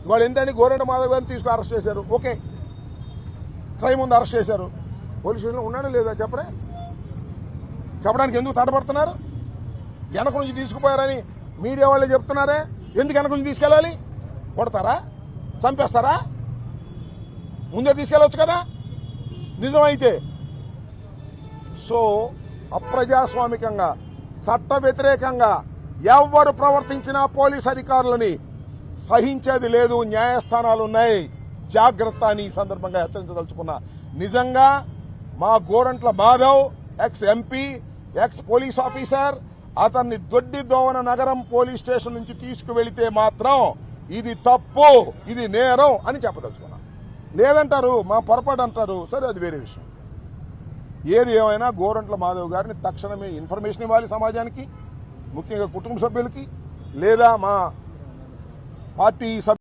వాళ్ళు ఏంటంటే గోరంట మాధవ్ గారిని తీసుకుని అరెస్ట్ చేశారు. ఓకే, క్రైమ్ ఉంది, అరెస్ట్ చేశారు. పోలీస్ స్టేషన్లో ఉన్నాడా లేదా చెప్పరే? చెప్పడానికి ఎందుకు తడబడుతున్నారు? వెనక నుంచి తీసుకుపోయారని మీడియా వాళ్ళే చెప్తున్నారే. ఎందుకు వెనక నుంచి తీసుకెళ్ళాలి? కొడతారా? చంపేస్తారా? ముందే తీసుకెళ్ళవచ్చు కదా నిజమైతే. సో అప్రజాస్వామికంగా, చట్ట వ్యతిరేకంగా ఎవరు ప్రవర్తించినా పోలీస్ అధికారులని సహించేది లేదు. న్యాయస్థానాలు ఉన్నాయి, జాగ్రత్త అని ఈ సందర్భంగా హెచ్చరించదలుచుకున్నా. నిజంగా మా Gorantla Madhav ex MP, X police officer, అతన్ని దొడ్డిదోవన నగరం పోలీస్ స్టేషన్ నుంచి తీసుకువెళితే మాత్రం ఇది తప్పు, ఇది నేరం అని చెప్పదలుచుకున్నా. లేదంటారు, మా పొరపాటు అంటారు, సరే అది వేరే విషయం. ఏది ఏమైనా గోరంట్ల మాధవ్ గారిని తక్షణమే ఇన్ఫర్మేషన్ ఇవ్వాలి సమాజానికి, ముఖ్యంగా కుటుంబ సభ్యులకి, లేదా మా పార్టీ